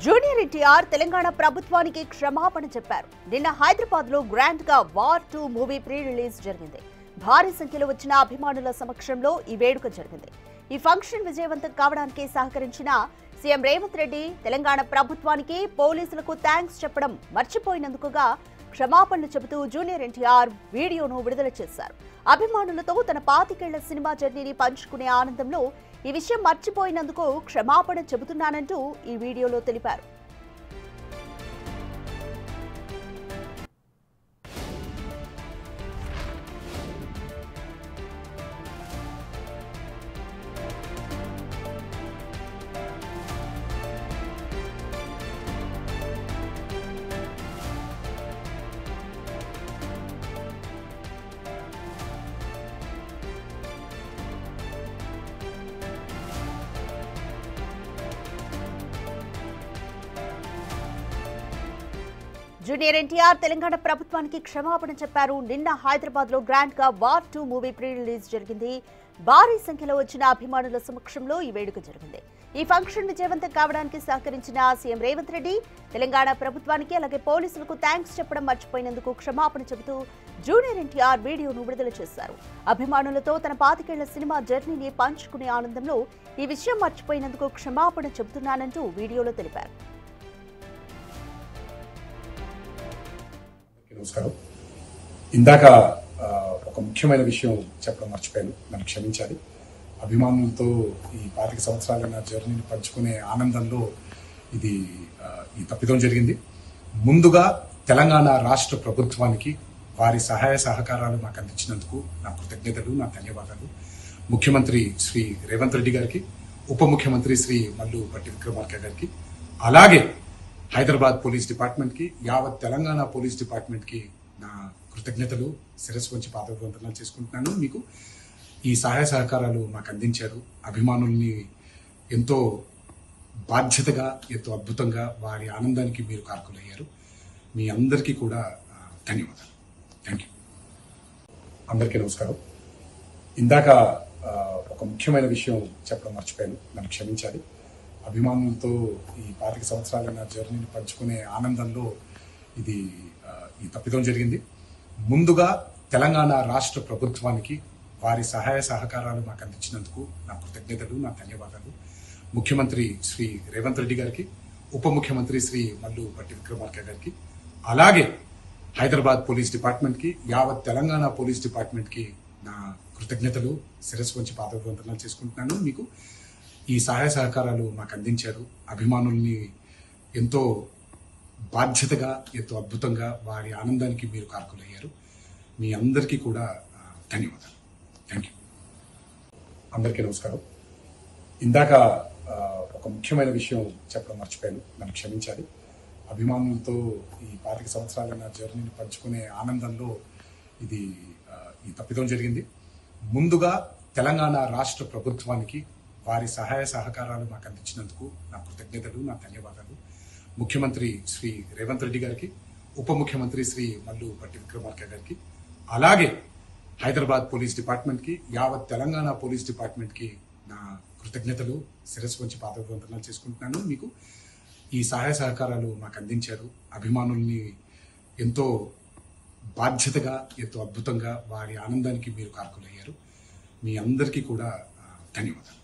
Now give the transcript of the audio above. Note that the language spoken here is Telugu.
జూనియర్ ఎన్టీఆర్ తెలంగాణ ప్రభుత్వానికి క్షమాపణ చెప్పారు. నిన్న హైదరాబాద్ లో గ్రాండ్ గా వార్ 2 మూవీ ప్రీ రిలీజ్ జరిగింది. భారీ సంఖ్యలో వచ్చిన అభిమానుల సమక్షంలో ఈ వేడుక జరిగింది. ఈ ఫంక్షన్ విజయవంతం కావడానికి సహకరించిన సీఎం రేవంత్ రెడ్డి తెలంగాణ ప్రభుత్వానికి పోలీసులకు థాంక్స్ చెప్పడం మర్చిపోయినందుకుగా క్షమాపణలు చెబుతూ జూనియర్ ఎన్టీఆర్ వీడియోను విడుదల చేశారు. అభిమానులతో తన 25 ఏళ్ల సినిమా జర్నీని పంచుకునే ఆనందంలో ఈ విషయం మర్చిపోయినందుకు క్షమాపణ చెబుతున్నానంటూ ఈ వీడియోలో తెలిపారు. జూనియర్ ఎన్టీఆర్ తెలంగాణ ప్రభుత్వానికి క్షమాపణ చెప్పారు. నిన్న హైదరాబాద్ లో గ్రాండ్ గా వార్ 2 మూవీ ప్రీ రిలీజ్ జరిగింది. భారీ సంఖ్యలో వచ్చిన అభిమానుల సమక్షంలో ఈ వేడుక జరిగింది. ఈ ఫంక్షన్ విజయవంతం కావడానికి సహకరించిన సీఎం రేవంత్ రెడ్డి తెలంగాణ ప్రభుత్వానికి అలాగే పోలీసులకు థాంక్స్ చెప్పడం మర్చిపోయినందుకు క్షమాపణ చెబుతూ జూనియర్ ఎన్టీఆర్ వీడియోను విడుదల చేశారు. అభిమానులతో తన 25 ఏళ్ల సినిమా జర్నీని పంచుకునే ఆనందంలో ఈ విషయం మర్చిపోయినందుకు క్షమాపణ చెబుతున్నానంటూ వీడియోలో తెలిపారు. నమస్కారం. ఇందాక ఒక ముఖ్యమైన విషయం చెప్పడం మర్చిపోయాను, నన్ను క్షమించాలి. అభిమానులతో ఈ 25 సంవత్సరాల నా జర్నీని పంచుకునే ఆనందంలో ఈ తప్పిదం జరిగింది. ముందుగా తెలంగాణ రాష్ట్ర ప్రభుత్వానికి వారి సహాయ సహకారాలు మాకు అందించినందుకు నా కృతజ్ఞతలు, నా ధన్యవాదాలు. ముఖ్యమంత్రి శ్రీ రేవంత్ రెడ్డి గారికి, ఉప ముఖ్యమంత్రి శ్రీ మల్లు భట్టి విక్రమార్క గారికి, అలాగే హైదరాబాద్ పోలీస్ డిపార్ట్మెంట్ కి, యావత్ తెలంగాణ పోలీస్ డిపార్ట్మెంట్ కి నా కృతజ్ఞతలు, శిరస్సు వంచి పాదాభివందనాలు చేసుకుంటున్నాను. మీకు ఈ సహాయ సహకారాలు మాకు అందించారు. అభిమానుల్ని ఎంతో బాధ్యతగా, ఎంతో అద్భుతంగా వారి ఆనందానికి మీరు కారకులయ్యారు. మీ అందరికీ కూడా ధన్యవాదాలు. Thank you. అందరికీ నమస్కారం. ఇందాక ఒక ముఖ్యమైన విషయం చెప్పడం మర్చిపోయాను, నన్ను క్షమించాలి. అభిమానులతో ఈ 25 సంవత్సరాల నా జర్నీని పంచుకునే ఆనందంలో ఈ తప్పిదం జరిగింది. ముందుగా తెలంగాణ రాష్ట్ర ప్రభుత్వానికి వారి సహాయ సహకారాలు మాకు అందించినందుకు నా కృతజ్ఞతలు, నా ధన్యవాదాలు. ముఖ్యమంత్రి శ్రీ రేవంత్ రెడ్డి గారికి, ఉప ముఖ్యమంత్రి శ్రీ మల్లు భట్టి విక్రమార్క గారికి, అలాగే హైదరాబాద్ పోలీస్ డిపార్ట్మెంట్ కి, యావత్ తెలంగాణ పోలీస్ డిపార్ట్మెంట్ కి నా కృతజ్ఞతలు, శిరస్సు వంచి పాదాభివందనాలు చేసుకుంటున్నాను. మీకు ఈ సహాయ సహకారాలు మాకు అందించారు. అభిమానుల్ని ఎంతో బాధ్యతగా, ఎంతో అద్భుతంగా వారి ఆనందానికి మీరు కారకులయ్యారు. మీ అందరికీ కూడా ధన్యవాదాలు. Thank you. అందరికీ నమస్కారం. ఇందాక ఒక ముఖ్యమైన విషయం చెప్పడం మర్చిపోయాను, నన్ను క్షమించాలి. అభిమానులతో ఈ 25 సంవత్సరాల నా జర్నీని పంచుకునే ఆనందంలో ఈ తప్పిదం జరిగింది. ముందుగా తెలంగాణ రాష్ట్ర ప్రభుత్వానికి వారి సహాయ సహకారాలు మాకు అందించినందుకు నా కృతజ్ఞతలు, నా ధన్యవాదాలు. ముఖ్యమంత్రి శ్రీ రేవంత్ రెడ్డి గారికి, ఉప ముఖ్యమంత్రి శ్రీ మల్లు భట్టి విక్రమార్క గారికి, అలాగే హైదరాబాద్ పోలీస్ డిపార్ట్మెంట్ కి, యావత్ తెలంగాణ పోలీస్ డిపార్ట్మెంట్ కి నా కృతజ్ఞతలు, శిరస్సు వంచి పాదాభివందనాలు చేసుకుంటున్నాను. మీకు ఈ సహాయ సహకారాలు మాకు అందించారు. అభిమానుల్ని ఎంతో బాధ్యతగా, ఎంతో అద్భుతంగా వారి ఆనందానికి మీరు కారకులయ్యారు. మీ అందరికీ కూడా ధన్యవాదాలు.